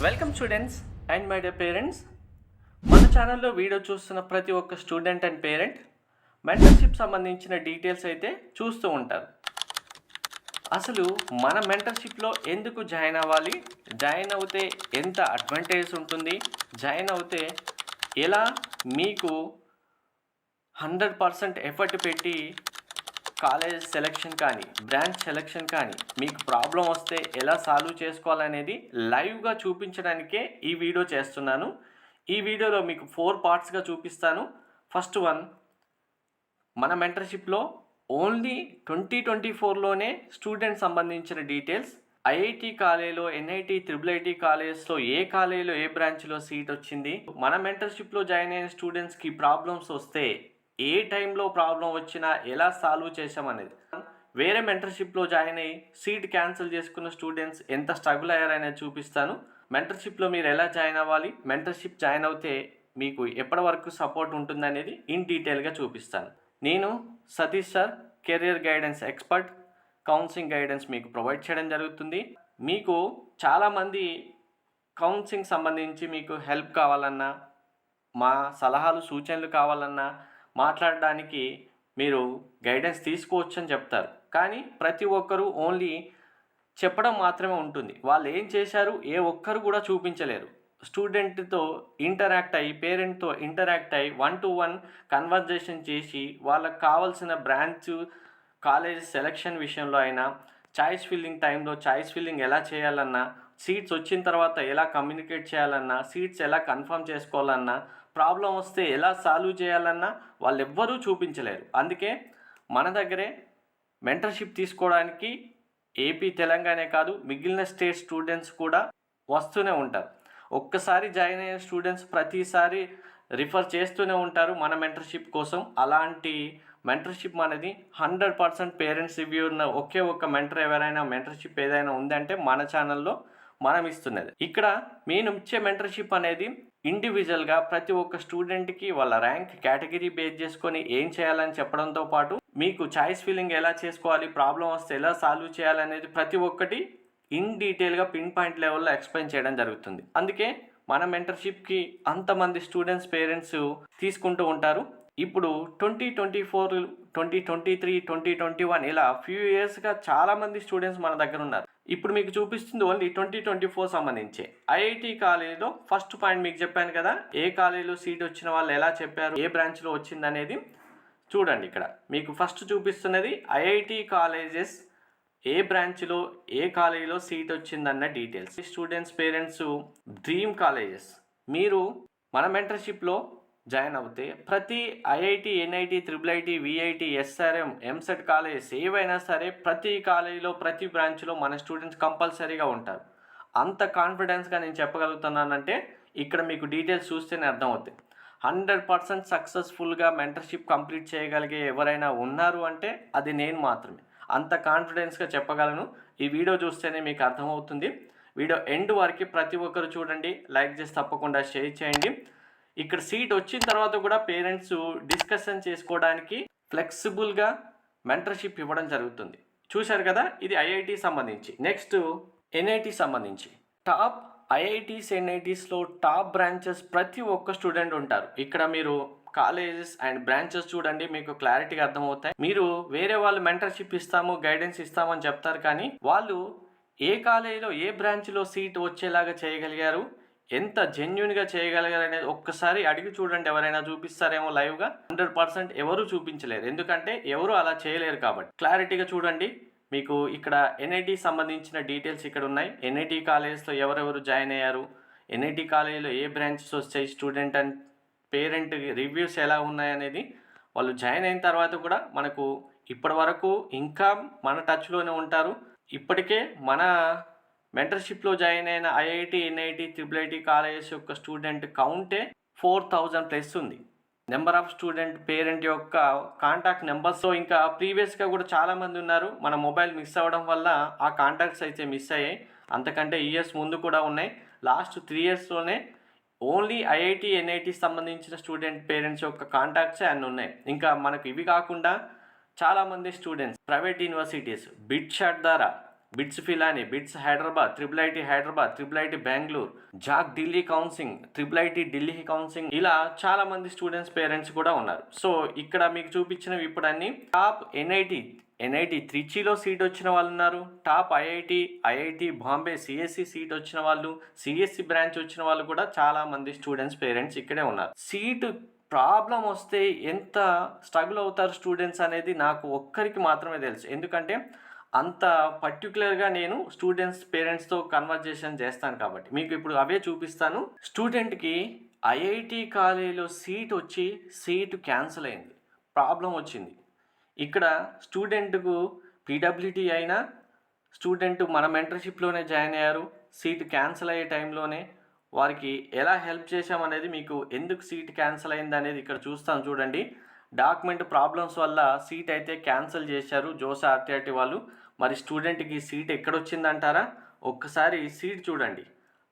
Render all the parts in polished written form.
Welcome students and my dear parents. మన ఛానల్లో video చూస్తున్న ప్రతి ఒక్క స్టూడెంట్ అండ్ పేరెంట్ మెంటర్షిప్ సంబంధించిన డీటెయిల్స్ అయితే చూస్తూ ఉంటారు. అసలు మన మెంటర్షిప్లో ఎందుకు జాయిన్ అవ్వాలి, జాయిన్ అవుతే ఎంత అడ్వాంటేజ్ ఉంటుంది, జాయిన్ అవుతే ఎలా మీకు 100% ఎఫర్ట్ పెట్టి కాలేజ్ సెలెక్షన్ కానీ బ్రాంచ్ సెలెక్షన్ కానీ మీకు ప్రాబ్లం వస్తే ఎలా సాల్వ్ చేసుకోవాలనేది లైవ్గా చూపించడానికే ఈ వీడియో చేస్తున్నాను. ఈ వీడియోలో మీకు 4 పార్ట్స్గా చూపిస్తాను. ఫస్ట్ వన్, మన మెంటర్షిప్లో ఓన్లీ 2024లోనే స్టూడెంట్ సంబంధించిన డీటెయిల్స్. ఐఐటి కాలేజ్లో, ఎన్ఐటి, ట్రిపుల్ కాలేజ్లో ఏ కాలేజ్లో ఏ బ్రాంచ్లో సీట్ వచ్చింది, మన మెంటర్షిప్లో జాయిన్ అయిన స్టూడెంట్స్కి ప్రాబ్లమ్స్ వస్తే ఏ టైంలో ప్రాబ్లం వచ్చినా ఎలా సాల్వ్ చేసామనేది, వేరే మెంటర్షిప్లో జాయిన్ అయ్యి సీట్ క్యాన్సిల్ చేసుకున్న స్టూడెంట్స్ ఎంత స్ట్రగుల్ అయ్యారనేది చూపిస్తాను. మెంటర్షిప్లో మీరు ఎలా జాయిన్ అవ్వాలి, మెంటర్షిప్ జాయిన్ అవుతే మీకు ఎప్పటి వరకు సపోర్ట్ ఉంటుందనేది ఇన్ డీటెయిల్గా చూపిస్తాను. నేను Satish sir, career guidance expert, counselling guidance మీకు ప్రొవైడ్ చేయడం జరుగుతుంది. మీకు చాలామంది కౌన్సిలింగ్ సంబంధించి మీకు హెల్ప్ కావాలన్నా, మా సలహాలు సూచనలు కావాలన్నా మాట్లాడడానికి మీరు గైడెన్స్ తీసుకోవచ్చు అని చెప్తారు. కానీ ప్రతి ఒక్కరూ ఓన్లీ చెప్పడం మాత్రమే ఉంటుంది. వాళ్ళు ఏం చేశారు ఏ ఒక్కరు కూడా చూపించలేరు. స్టూడెంట్తో ఇంటరాక్ట్ అయ్యి, పేరెంట్తో ఇంటరాక్ట్ అయ్యి 1-to-1 కన్వర్జేషన్ చేసి వాళ్ళకు కావాల్సిన బ్రాంచ్ కాలేజ్ సెలెక్షన్ విషయంలో అయినా, చాయిస్ ఫిల్లింగ్ టైంలో చాయిస్ ఫిల్లింగ్ ఎలా చేయాలన్నా, సీట్స్ వచ్చిన తర్వాత ఎలా కమ్యూనికేట్ చేయాలన్నా, సీట్స్ ఎలా కన్ఫర్మ్ చేసుకోవాలన్నా, ప్రాబ్లం వస్తే ఎలా సాల్వ్ చేయాలన్నా వాళ్ళు ఎవ్వరూ చూపించలేరు. అందుకే మన దగ్గరే మెంటర్షిప్ తీసుకోవడానికి ఏపీ, తెలంగాణ కాదు మిగిలిన స్టేట్ స్టూడెంట్స్ కూడా వస్తూనే ఉంటారు. ఒక్కసారి జాయిన్ అయిన స్టూడెంట్స్ ప్రతిసారి రిఫర్ చేస్తూనే ఉంటారు మన మెంటర్షిప్ కోసం. అలాంటి మెంటర్షిప్ అనేది 100% పేరెంట్స్ రివ్యూ ఉన్న ఒకే ఒక్క మెంటర్ ఎవరైనా మెంటర్షిప్ ఏదైనా ఉందంటే మన ఛానల్లో మనం ఇస్తున్నది. ఇక్కడ మేము ఇచ్చే మెంటర్షిప్ అనేది ఇండివిజువల్గా ప్రతి ఒక్క స్టూడెంట్కి వాళ్ళ ర్యాంక్ కేటగిరీ బేస్ చేసుకొని ఏం చేయాలని చెప్పడంతో పాటు మీకు చాయిస్ ఫిల్లింగ్ ఎలా చేసుకోవాలి, ప్రాబ్లం వస్తే ఎలా సాల్వ్ చేయాలనేది ప్రతి ఒక్కటి ఇన్ డీటెయిల్గా పిన్ పాయింట్ లెవెల్లో ఎక్స్ప్లెయిన్ చేయడం జరుగుతుంది. అందుకే మన మెంటర్షిప్కి అంతమంది స్టూడెంట్స్, పేరెంట్స్ తీసుకుంటూ ఉంటారు. ఇప్పుడు 2024, 2023, 2021 ఇలా ఫ్యూ ఇయర్స్గా చాలామంది స్టూడెంట్స్ మన దగ్గర ఉన్నారు. ఇప్పుడు మీకు చూపిస్తుంది ఓన్లీ 2024 సంబంధించి. ఐఐటి కాలేజ్లో ఫస్ట్ పాయింట్ మీకు చెప్పాను కదా, ఏ కాలేజ్లో సీట్ వచ్చిన వాళ్ళు ఎలా చెప్పారు, ఏ బ్రాంచ్లో వచ్చింది అనేది చూడండి. ఇక్కడ మీకు ఫస్ట్ చూపిస్తున్నది ఐఐటి కాలేజెస్ ఏ బ్రాంచ్లో ఏ కాలేజీలో సీట్ వచ్చిందన్న details. Students, parents dream colleges మీరు మన మెంటర్షిప్లో జాయిన్ అవుతే ప్రతి IIT, NIT, triple VIT, SRM, EAMCET colleges ఏవైనా సరే ప్రతి కాలేజీలో ప్రతి బ్రాంచ్లో మన స్టూడెంట్స్ కంపల్సరీగా ఉంటారు. అంత కాన్ఫిడెన్స్గా నేను చెప్పగలుగుతున్నానంటే ఇక్కడ మీకు డీటెయిల్స్ చూస్తేనే అర్థమవుతాయి. 100% సక్సెస్ఫుల్గా మెంటర్షిప్ కంప్లీట్ చేయగలిగే ఎవరైనా ఉన్నారు అంటే అది నేను మాత్రమే. అంత కాన్ఫిడెన్స్గా చెప్పగలను. ఈ వీడియో చూస్తేనే మీకు అర్థమవుతుంది. వీడియో ఎండ్ వరకు ప్రతి ఒక్కరు చూడండి, లైక్ చేసి తప్పకుండా షేర్ చేయండి. ఇక్కడ సీట్ వచ్చిన తర్వాత కూడా పేరెంట్స్ డిస్కషన్ చేసుకోవడానికి ఫ్లెక్సిబుల్గా మెంటర్షిప్ ఇవ్వడం జరుగుతుంది. చూశారు కదా, ఇది ఐఐటి సంబంధించి. నెక్స్ట్ ఎన్ఐటి సంబంధించి టాప్ ఐఐటీస్, ఎన్ఐటీస్లో టాప్ బ్రాంచెస్ ప్రతి ఒక్క స్టూడెంట్ ఉంటారు. ఇక్కడ మీరు కాలేజెస్ అండ్ బ్రాంచెస్ చూడండి, మీకు క్లారిటీగా అర్థమవుతాయి. మీరు వేరే వాళ్ళు మెంటర్షిప్ ఇస్తాము, గైడెన్స్ ఇస్తామని చెప్తారు, కానీ వాళ్ళు ఏ కాలేజీలో ఏ బ్రాంచ్లో సీట్ వచ్చేలాగా చేయగలిగారు, ఎంత జెన్యున్గా చేయగలిగారు అనేది ఒక్కసారి అడిగి చూడండి. ఎవరైనా చూపిస్తారేమో లైవ్గా. 100% ఎవరు చూపించలేరు, ఎందుకంటే ఎవరు అలా చేయలేరు కాబట్టి. క్లారిటీగా చూడండి. మీకు ఇక్కడ ఎన్ఐటి సంబంధించిన డీటెయిల్స్ ఇక్కడ ఉన్నాయి. ఎన్ఐటి కాలేజ్లో ఎవరెవరు జాయిన్ అయ్యారు, ఎన్ఐటి కాలేజీలో ఏ బ్రాంచెస్ వచ్చాయి, స్టూడెంట్ అండ్ పేరెంట్ రివ్యూస్ ఎలా ఉన్నాయనేది వాళ్ళు జాయిన్ అయిన తర్వాత కూడా మనకు ఇప్పటి వరకు ఇంకా మన టచ్లోనే ఉంటారు. ఇప్పటికే మన మెంటర్షిప్లో జాయిన్ అయిన ఐఐటి, ఎన్ఐటి, ట్రిపుల్ కాలేజెస్ యొక్క స్టూడెంట్ కౌంటే 4000+ ఉంది. నెంబర్ ఆఫ్ స్టూడెంట్, పేరెంట్ యొక్క కాంటాక్ట్ నెంబర్స్తో ఇంకా ప్రీవియస్గా కూడా చాలామంది ఉన్నారు. మన మొబైల్ మిస్ అవ్వడం వల్ల ఆ కాంటాక్ట్స్ అయితే మిస్ అయ్యాయి. అంతకంటే ఇయర్స్ ముందు కూడా ఉన్నాయి. లాస్ట్ 3 ఇయర్స్లోనే ఓన్లీ ఐఐటి, ఎన్ఐటి సంబంధించిన స్టూడెంట్ పేరెంట్స్ యొక్క కాంటాక్ట్సే అన్నీ ఉన్నాయి. ఇంకా మనకు ఇవి కాకుండా చాలామంది students private universities BITSAT ద్వారా BITS Pilani, BITS Hyderabad, triple IT Hyderabad, triple IT Bengaluru, JAC Delhi counselling, triple IT Delhi counselling, ఇలా చాలా మంది స్టూడెంట్స్ పేరెంట్స్ కూడా ఉన్నారు. సో ఇక్కడ మీకు చూపించినవి ఇప్పుడు అన్ని టాప్ ఎన్ఐటి త్రిచిలో సీట్ వచ్చిన వాళ్ళు ఉన్నారు, top IIT Bombay CSE seat వచ్చిన వాళ్ళు, సిఎస్సి బ్రాంచ్ వచ్చిన వాళ్ళు కూడా చాలా మంది స్టూడెంట్స్ పేరెంట్స్ ఇక్కడే ఉన్నారు. సీటు ప్రాబ్లం వస్తే ఎంత స్ట్రగుల్ అవుతారు స్టూడెంట్స్ అనేది నాకు ఒక్కరికి మాత్రమే తెలుసు. ఎందుకంటే అంత పర్టికులర్గా నేను స్టూడెంట్స్ పేరెంట్స్తో కన్వర్జేషన్ చేస్తాను కాబట్టి మీకు ఇప్పుడు అవే చూపిస్తాను. స్టూడెంట్కి ఐఐటి కాలేజీలో సీటు క్యాన్సిల్ అయింది, ప్రాబ్లం వచ్చింది. ఇక్కడ స్టూడెంట్కు పీడబ్ల్యూటీ అయినా స్టూడెంట్ మన మెంటర్షిప్లోనే జాయిన్ అయ్యారు, సీటు క్యాన్సిల్ అయ్యే టైంలోనే వారికి ఎలా హెల్ప్ చేశామనేది మీకు ఎందుకు సీట్ క్యాన్సిల్ అయింది అనేది ఇక్కడ చూస్తాం చూడండి. డాక్యుమెంట్ ప్రాబ్లమ్స్ వల్ల సీట్ అయితే క్యాన్సిల్ చేశారు జోసా ఆర్టీఆర్టీ వాళ్ళు. మరి స్టూడెంట్కి సీట్ ఎక్కడొచ్చిందంటారా? ఒక్కసారి సీట్ చూడండి.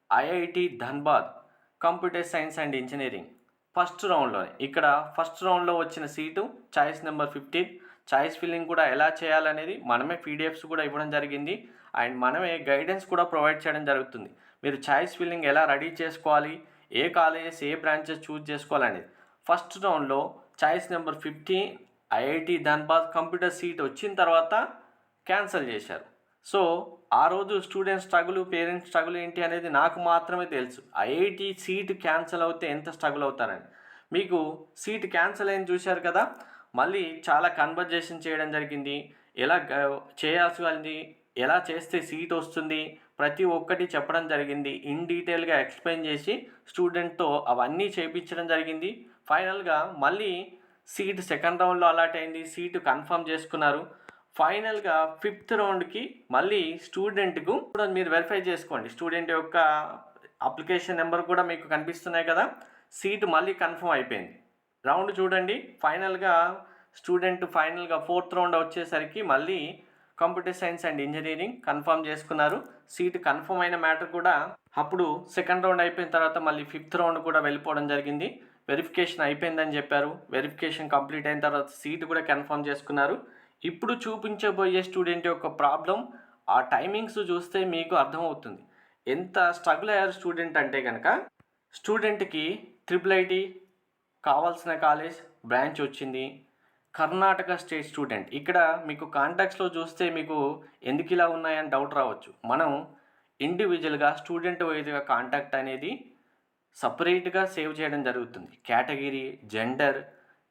IIT Dhanbad computer science and engineering first రౌండ్లోనే. ఇక్కడ ఫస్ట్ రౌండ్లో వచ్చిన seat choice number 15. Choice filling కూడా ఎలా చేయాలనేది మనమే పీడిఎఫ్స్ కూడా ఇవ్వడం జరిగింది అండ్ మనమే గైడెన్స్ కూడా ప్రొవైడ్ చేయడం జరుగుతుంది. మీరు చాయిస్ ఫిల్లింగ్ ఎలా రెడీ చేసుకోవాలి, ఏ కాలేజెస్ ఏ బ్రాంచెస్ చూజ్ చేసుకోవాలనేది. ఫస్ట్ రౌండ్లో choice number 15 IIT Dhanbad computer seat వచ్చిన తర్వాత క్యాన్సిల్ చేశారు. సో ఆ రోజు స్టూడెంట్ స్ట్రగుల్, పేరెంట్స్ స్ట్రగుల్ ఏంటి అనేది నాకు మాత్రమే తెలుసు. ఐఐటి సీటు క్యాన్సిల్ అవుతే ఎంత స్ట్రగుల్ అవుతారని. మీకు సీట్ క్యాన్సిల్ అయింది చూశారు కదా, మళ్ళీ చాలా కన్వర్జేషన్ చేయడం జరిగింది. ఎలా చేయాల్సి, ఎలా చేస్తే సీట్ వస్తుంది, ప్రతి ఒక్కటి చెప్పడం జరిగింది. ఇన్ డీటెయిల్గా ఎక్స్ప్లెయిన్ చేసి స్టూడెంట్తో అవన్నీ చేయించడం జరిగింది. ఫైనల్గా మళ్ళీ సీట్ సెకండ్ రౌండ్లో అలాట్ అయింది, సీటు కన్ఫర్మ్ చేసుకున్నారు. ఫైనల్గా 5th రౌండ్కి మళ్ళీ స్టూడెంట్కు కూడా మీరు వెరిఫై చేసుకోండి. స్టూడెంట్ యొక్క అప్లికేషన్ నెంబర్ కూడా మీకు కనిపిస్తున్నాయి కదా, సీటు మళ్ళీ కన్ఫర్మ్ అయిపోయింది. రౌండ్ చూడండి. ఫైనల్గా 4th రౌండ్ వచ్చేసరికి మళ్ళీ computer science and engineering confirm చేసుకున్నారు. సీటు కన్ఫర్మ్ అయిన మ్యాటర్ కూడా అప్పుడు సెకండ్ రౌండ్ అయిపోయిన తర్వాత మళ్ళీ 5th రౌండ్ కూడా వెళ్ళిపోవడం జరిగింది. వెరిఫికేషన్ అయిపోయిందని చెప్పారు. వెరిఫికేషన్ కంప్లీట్ అయిన తర్వాత సీటు కూడా కన్ఫర్మ్ చేసుకున్నారు. ఇప్పుడు చూపించబోయే స్టూడెంట్ యొక్క ప్రాబ్లం, ఆ టైమింగ్స్ చూస్తే మీకు అర్థమవుతుంది ఎంత స్ట్రగుల్ అయ్యారు స్టూడెంట్ అంటే కనుక. స్టూడెంట్కి ట్రిపుల్ ఐటీ కావాల్సిన కాలేజ్ బ్రాంచ్ వచ్చింది, కర్ణాటక స్టేట్ స్టూడెంట్. ఇక్కడ మీకు కాంటాక్ట్స్లో చూస్తే మీకు ఎందుకు ఇలా ఉన్నాయని డౌట్ రావచ్చు. మనం ఇండివిజువల్గా స్టూడెంట్ వైజ్గా కాంటాక్ట్ అనేది సపరేట్గా సేవ్ చేయడం జరుగుతుంది. కేటగిరీ, జెండర్,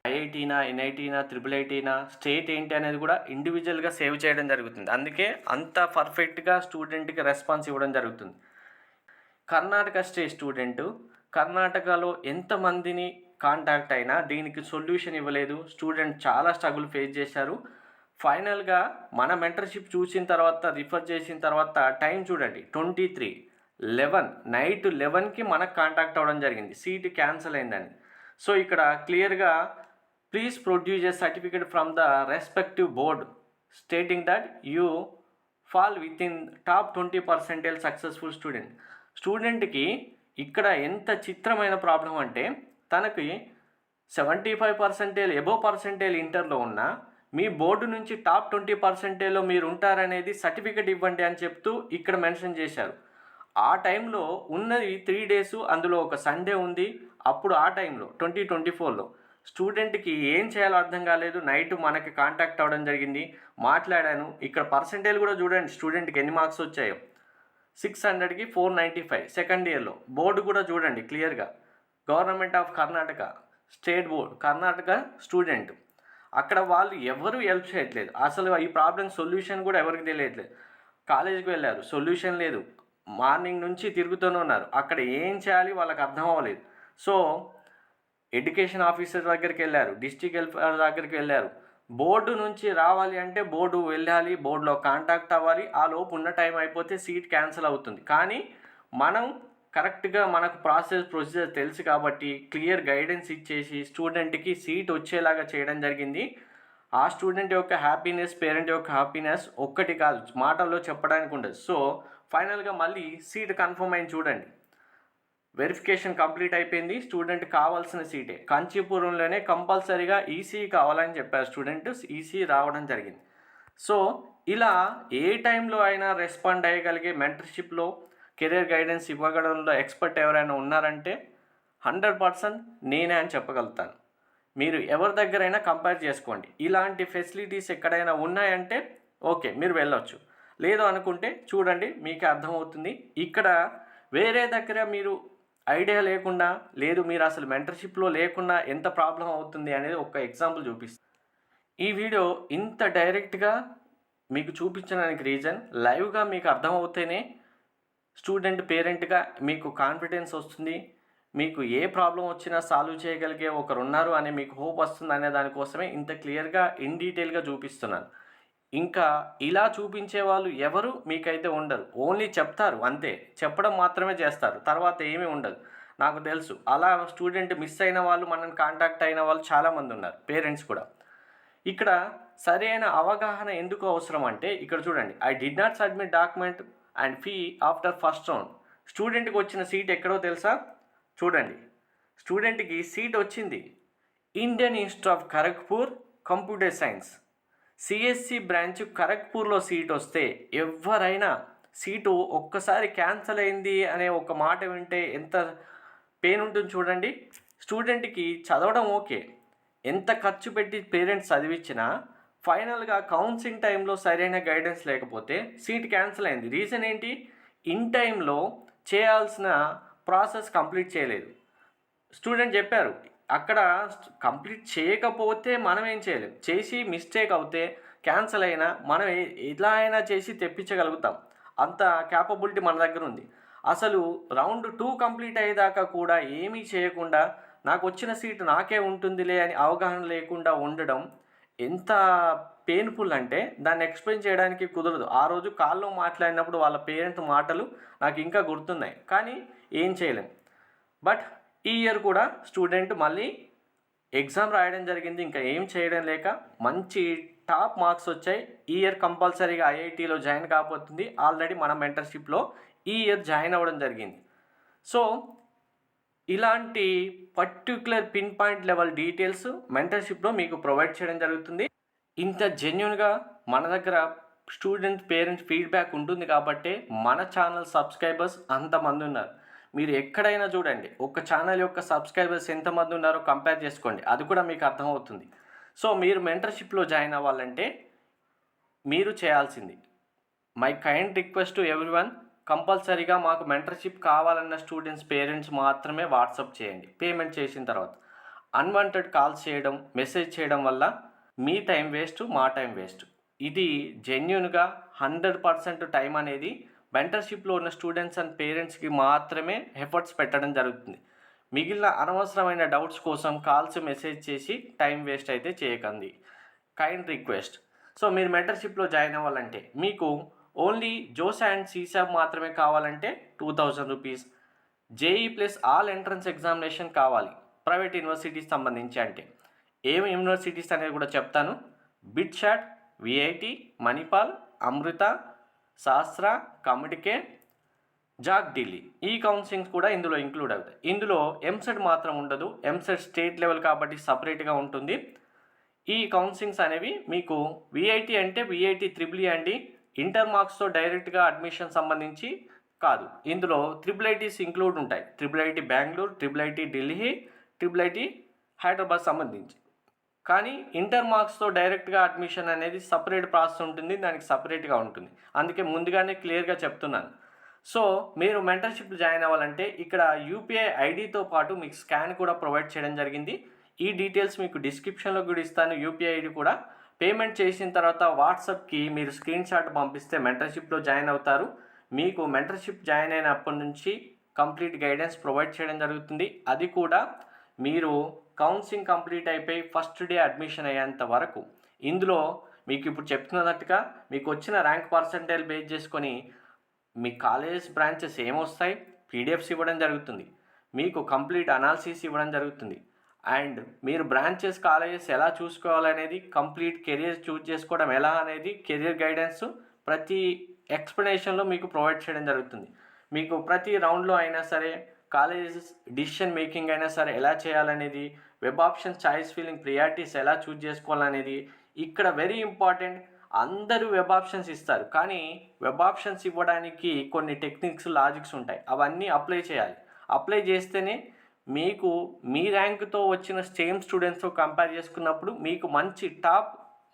ఐఐటీనా, ఎన్ఐటీనా, ట్రిపుల్ ఐటీనా, స్టేట్ ఏంటి అనేది కూడా ఇండివిజువల్గా సేవ్ చేయడం జరుగుతుంది. అందుకే అంత పర్ఫెక్ట్గా స్టూడెంట్కి రెస్పాన్స్ ఇవ్వడం జరుగుతుంది. కర్ణాటక స్టేట్ స్టూడెంట్ కర్ణాటకలో ఎంతమందిని కాంటాక్ట్ అయినా దీనికి సొల్యూషన్ ఇవ్వలేదు. స్టూడెంట్ చాలా స్ట్రగుల్ ఫేస్ చేశారు. ఫైనల్గా మన మెంటర్షిప్ చూసిన తర్వాత, రిఫర్ చేసిన తర్వాత టైం చూడండి 23:11 నైట్ 11కి మనకు కాంటాక్ట్ అవ్వడం జరిగింది, సీటు క్యాన్సిల్ అయిందని. సో ఇక్కడ క్లియర్గా please produce a certificate from the respective board stating that you fall with in top 20% successful student. స్టూడెంట్కి ఇక్కడ ఎంత చిత్రమైన ప్రాబ్లం అంటే, తనకి 75% ఎబో పర్సెంటేజ్ ఇంటర్లో ఉన్న మీ బోర్డు నుంచి టాప్ 20%లో మీరు ఉంటారనేది సర్టిఫికేట్ ఇవ్వండి అని చెప్తూ ఇక్కడ మెన్షన్ చేశారు. ఆ టైంలో ఉన్నది 3 డేస్, అందులో ఒక సండే ఉంది. అప్పుడు ఆ టైంలో 2024లో స్టూడెంట్కి ఏం చేయాలో అర్థం కాలేదు. నైట్ మనకి కాంటాక్ట్ అవ్వడం జరిగింది, మాట్లాడాను. ఇక్కడ పర్సెంటేజ్ కూడా చూడండి స్టూడెంట్కి ఎన్ని మార్క్స్ వచ్చాయో, 600కి 495 సెకండ్ ఇయర్లో. బోర్డు కూడా చూడండి క్లియర్గా, government of Karnataka state board, Karnataka student. అక్కడ వాళ్ళు ఎవరు హెల్ప్ చేయట్లేదు. అసలు ఈ ప్రాబ్లం సొల్యూషన్ కూడా ఎవరికి తెలియట్లేదు. కాలేజీకి వెళ్ళారు, సొల్యూషన్ లేదు. మార్నింగ్ నుంచి తిరుగుతూనే ఉన్నారు. అక్కడ ఏం చేయాలి వాళ్ళకి అర్థం అవ్వలేదు. సో ఎడ్యుకేషన్ ఆఫీసర్ దగ్గరికి వెళ్ళారు, డిస్ట్రిక్ట్ వెల్ఫేర్ దగ్గరికి వెళ్ళారు. బోర్డు నుంచి రావాలి అంటే బోర్డు వెళ్ళాలి, బోర్డులో కాంటాక్ట్ అవ్వాలి. ఆ లోపు ఉన్న టైం అయిపోతే సీట్ క్యాన్సిల్ అవుతుంది. కానీ మనం కరెక్ట్గా మనకు ప్రొసీజర్ తెలుసు కాబట్టి క్లియర్ గైడెన్స్ ఇచ్చేసి స్టూడెంట్కి సీట్ వచ్చేలాగా చేయడం జరిగింది. ఆ స్టూడెంట్ యొక్క హ్యాపీనెస్, పేరెంట్ యొక్క హ్యాపీనెస్ ఒక్కటి కాదు, మాటల్లో చెప్పడానికి ఉండదు. సో ఫైనల్గా మళ్ళీ సీట్ కన్ఫర్మ్ అయింది చూడండి. వెరిఫికేషన్ కంప్లీట్ అయిపోయింది. స్టూడెంట్ కావాల్సిన సీటే కాంచీపురంలోనే కంపల్సరీగా ఈసీ కావాలని చెప్పారు. స్టూడెంట్ ఈసీ రావడం జరిగింది. సో ఇలా ఏ టైంలో అయినా రెస్పాండ్ అయ్యగలిగే మెంటర్షిప్లో కెరీర్ గైడెన్స్ ఇవ్వడంలో ఎక్స్పర్ట్ ఎవరైనా ఉన్నారంటే 100% నేనే అని చెప్పగలుగుతాను. మీరు ఎవరి దగ్గరైనా కంపేర్ చేసుకోండి. ఇలాంటి ఫెసిలిటీస్ ఎక్కడైనా ఉన్నాయంటే ఓకే, మీరు వెళ్ళొచ్చు. లేదు అనుకుంటే చూడండి, మీకే అర్థమవుతుంది. ఇక్కడ వేరే దగ్గర మీరు ఐడియా లేకుండా, లేదు మీరు అసలు మెంటర్షిప్లో లేకుండా ఎంత ప్రాబ్లం అవుతుంది అనేది ఒక ఎగ్జాంపుల్ చూపిస్తాను. ఈ వీడియో ఇంత డైరెక్ట్గా మీకు చూపించడానికి రీజన్, లైవ్గా మీకు అర్థమవుతేనే స్టూడెంట్ పేరెంట్గా మీకు కాన్ఫిడెన్స్ వస్తుంది. మీకు ఏ ప్రాబ్లం వచ్చినా సాల్వ్ చేయగలిగే ఒకరున్నారు అని మీకు హోప్ వస్తుంది అనే దానికోసమే ఇంత క్లియర్గా ఇన్ డీటెయిల్గా చూపిస్తున్నాను. ఇంకా ఇలా చూపించే వాళ్ళు ఎవరు మీకైతే ఉండరు. ఓన్లీ చెప్తారు అంతే, చెప్పడం మాత్రమే చేస్తారు, తర్వాత ఏమీ ఉండదు. నాకు తెలుసు అలా స్టూడెంట్ మిస్ అయిన వాళ్ళు, మనల్ని కాంటాక్ట్ అయిన వాళ్ళు చాలామంది ఉన్నారు, పేరెంట్స్ కూడా. ఇక్కడ సరైన అవగాహన ఎందుకు అవసరం అంటే ఇక్కడ చూడండి, I did not submit document and fee after first round. స్టూడెంట్కి వచ్చిన సీట్ ఎక్కడో తెలుసా? చూడండి, స్టూడెంట్కి సీట్ వచ్చింది Indian Institute of Kharagpur computer science CSC branch ఖరగ్పూర్లో సీట్ వస్తే ఎవరైనా సీటు ఒక్కసారి క్యాన్సిల్ అయింది అనే ఒక మాట వింటే ఎంత పెయిన్ ఉంటుంది చూడండి. స్టూడెంట్కి చదవడం ఓకే, ఎంత ఖర్చు పెట్టి పేరెంట్స్ చదివించినా ఫైనల్గా కౌన్సిలింగ్ టైంలో సరైన గైడెన్స్ లేకపోతే సీట్ క్యాన్సిల్ అయింది. రీజన్ ఏంటి? ఇన్ టైంలో చేయాల్సిన ప్రాసెస్ కంప్లీట్ చేయలేదు. స్టూడెంట్ చెప్పారు, అక్కడ కంప్లీట్ చేయకపోతే మనం ఏం చేయలేం, చేసి మిస్టేక్ అవుతే క్యాన్సిల్ అయినా మనం ఎలా అయినా చేసి తెప్పించగలుగుతాం, అంత క్యాపబిలిటీ మన దగ్గర ఉంది. అసలు రౌండ్ 2 కంప్లీట్ అయ్యేదాకా కూడా ఏమీ చేయకుండా నాకు వచ్చిన సీటు నాకే ఉంటుందిలే అని అవగాహన లేకుండా ఉండడం ఎంత పెయిన్ఫుల్ అంటే దాన్ని ఎక్స్ప్లెయిన్ చేయడానికి కుదరదు. ఆ రోజు కాల్లో మాట్లాడినప్పుడు వాళ్ళ పేరెంట్ మాటలు నాకు ఇంకా గుర్తున్నాయి, కానీ ఏం చేయలేం. బట్ ఈ ఇయర్ కూడా స్టూడెంట్ మళ్ళీ ఎగ్జామ్ రాయడం జరిగింది, ఇంకా ఏం చేయడం లేక మంచి టాప్ మార్క్స్ వచ్చాయి. ఈ ఇయర్ కంపల్సరీగా ఐఐటీలో జాయిన్ కాబోతుంది. ఆల్రెడీ మన మెంటర్షిప్లో ఈ ఇయర్ జాయిన్ అవ్వడం జరిగింది. సో ఇలాంటి particular pin point level details మెంటర్షిప్లో మీకు ప్రొవైడ్ చేయడం జరుగుతుంది. ఇంత జెన్యున్గా మన దగ్గర స్టూడెంట్ పేరెంట్స్ ఫీడ్బ్యాక్ ఉంటుంది కాబట్టే మన ఛానల్ సబ్స్క్రైబర్స్ అంతమంది ఉన్నారు. మీరు ఎక్కడైనా చూడండి, ఒక ఛానల్ యొక్క సబ్స్క్రైబర్స్ ఎంతమంది ఉన్నారో కంపేర్ చేసుకోండి, అది కూడా మీకు అర్థమవుతుంది. సో మీరు మెంటర్షిప్లో జాయిన్ అవ్వాలంటే మీరు చేయాల్సింది, my kind request to everyone, కంపల్సరీగా మాకు మెంటర్షిప్ కావాలన్న స్టూడెంట్స్ పేరెంట్స్ మాత్రమే వాట్సాప్ చేయండి. పేమెంట్ చేసిన తర్వాత అన్వాంటెడ్ కాల్స్ చేయడం, మెసేజ్ చేయడం వల్ల మీ టైం వేస్ట్, మా టైం వేస్ట్. ఇది జెన్యున్గా 100% టైం అనేది మెంటర్షిప్లో ఉన్న స్టూడెంట్స్ అండ్ పేరెంట్స్కి మాత్రమే ఎఫర్ట్స్ పెట్టడం జరుగుతుంది. మిగిలిన అనవసరమైన డౌట్స్ కోసం కాల్స్, మెసేజ్ చేసి టైం వేస్ట్ అయితే చేయకండి, కైండ్ రిక్వెస్ట్. సో మీరు మెంటర్షిప్లో జాయిన్ అవ్వాలంటే మీకు ఓన్లీ జోస్ అండ్ సీసాబ్ మాత్రమే కావాలంటే 2000 rupees, JEE plus all entrance examination కావాలి ప్రైవేట్ యూనివర్సిటీస్ సంబంధించి అంటే ఏమి యూనివర్సిటీస్ అనేది కూడా చెప్తాను. బిట్షాట్, విఐటి, మణిపాల్, అమృత, శాస్త్ర, కమిటికే, జాక్ ఢిల్లీ, ఈ కౌన్సిలింగ్స్ కూడా ఇందులో ఇంక్లూడ్ అవుతాయి. ఇందులో ఎంసెట్ మాత్రం ఉండదు, ఎంసెట్ స్టేట్ లెవెల్ కాబట్టి సపరేట్గా ఉంటుంది. ఈ కౌన్సిలింగ్స్ అనేవి మీకు విఐటి అంటే విఐటి త్రిబుల్ అండి, ఇంటర్ మార్క్స్తో డైరెక్ట్గా అడ్మిషన్ సంబంధించి కాదు. ఇందులో ట్రిపుల్ ఐటీస్ ఇంక్లూడ్ ఉంటాయి, triple IT Bengaluru, triple IT Delhi, triple IT Hyderabad సంబంధించి. కానీ ఇంటర్ మార్క్స్తో డైరెక్ట్గా అడ్మిషన్ అనేది సపరేట్ ప్రాసెస్ ఉంటుంది, దానికి సపరేట్గా ఉంటుంది. అందుకే ముందుగానే క్లియర్గా చెప్తున్నాను. సో మీరు మెంటర్షిప్ జాయిన్ అవ్వాలంటే ఇక్కడ యూపీఐ ఐడితో పాటు మీకు స్కాన్ కూడా ప్రొవైడ్ చేయడం జరిగింది. ఈ డీటెయిల్స్ మీకు డిస్క్రిప్షన్లో కూడా ఇస్తాను, యూపీఐ ఐడి కూడా. పేమెంట్ చేసిన తర్వాత వాట్సాప్కి మీరు స్క్రీన్ షాట్ పంపిస్తే మెంటర్షిప్లో జాయిన్ అవుతారు. మీకు మెంటర్షిప్ జాయిన్ అయినప్పటి నుంచి కంప్లీట్ గైడెన్స్ ప్రొవైడ్ చేయడం జరుగుతుంది. అది కూడా మీరు కౌన్సిలింగ్ కంప్లీట్ అయిపోయి ఫస్ట్ డే అడ్మిషన్ అయ్యేంత వరకు. ఇందులో మీకు ఇప్పుడు చెప్తున్నట్టుగా మీకు వచ్చిన ర్యాంక్ పర్సంటేజ్ బేస్ చేసుకొని మీ కాలేజ్ బ్రాంచెస్ ఏమొస్తాయి, పీడిఎఫ్స్ ఇవ్వడం జరుగుతుంది, మీకు కంప్లీట్ అనాలిసిస్ ఇవ్వడం జరుగుతుంది. అండ్ మీరు బ్రాంచెస్, కాలేజెస్ ఎలా చూసుకోవాలనేది, కంప్లీట్ కెరియర్ చూజ్ చేసుకోవడం ఎలా అనేది కెరియర్ గైడెన్స్ ప్రతి ఎక్స్ప్లెనేషన్లో మీకు ప్రొవైడ్ చేయడం జరుగుతుంది. మీకు ప్రతి రౌండ్లో అయినా సరే కాలేజెస్ డిసిషన్ మేకింగ్ అయినా సరే ఎలా చేయాలనేది, web options, choice filling, priorities ఎలా చూజ్ చేసుకోవాలనేది, ఇక్కడ వెరీ ఇంపార్టెంట్ అందరూ వెబ్ ఆప్షన్స్ ఇస్తారు, కానీ వెబ్ ఆప్షన్స్ ఇవ్వడానికి కొన్ని టెక్నిక్స్, లాజిక్స్ ఉంటాయి. అవన్నీ అప్లై చేయాలి. అప్లై చేస్తేనే మీకు మీ ర్యాంక్తో వచ్చిన సేమ్ స్టూడెంట్స్తో కంపేర్ చేసుకున్నప్పుడు మీకు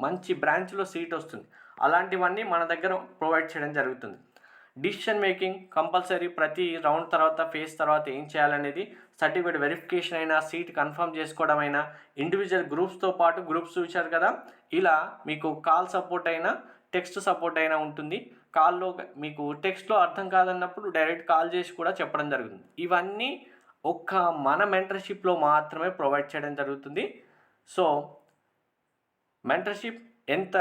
మంచి బ్రాంచ్లో సీట్ వస్తుంది. అలాంటివన్నీ మన దగ్గర ప్రొవైడ్ చేయడం జరుగుతుంది. డిసిషన్ మేకింగ్ కంపల్సరీ, ప్రతి రౌండ్ తర్వాత ఫేజ్ తర్వాత ఏం చేయాలనేది, సర్టిఫికేట్ వెరిఫికేషన్ అయినా, సీట్ కన్ఫర్మ్ చేసుకోవడం అయినా, ఇండివిజువల్ గ్రూప్స్తో పాటు గ్రూప్స్ చూశారు కదా, ఇలా మీకు కాల్ సపోర్ట్ అయినా, టెక్స్ట్ సపోర్ట్ అయినా ఉంటుంది. కాల్లో మీకు టెక్స్ట్లో అర్థం కాదన్నప్పుడు డైరెక్ట్ కాల్ చేసి కూడా చెప్పడం జరుగుతుంది. ఇవన్నీ మన మెంటర్షిప్లో మాత్రమే ప్రొవైడ్ చేయడం జరుగుతుంది. సో మెంటర్షిప్ ఎంత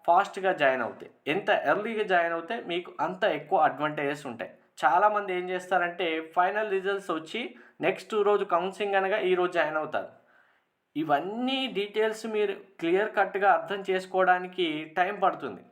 ఫాస్ట్గా జాయిన్ అవుతే, ఎంత ఎర్లీగా జాయిన్ అవుతే మీకు అంత ఎక్కువ అడ్వాంటేజెస్ ఉంటాయి. చాలామంది ఏం చేస్తారంటే ఫైనల్ రిజల్ట్స్ వచ్చి నెక్స్ట్ రోజు కౌన్సిలింగ్ అనగా ఈరోజు జాయిన్ అవుతారు. ఇవన్నీ డీటెయిల్స్ మీరు క్లియర్ కట్గా అర్థం చేసుకోవడానికి టైం పడుతుంది.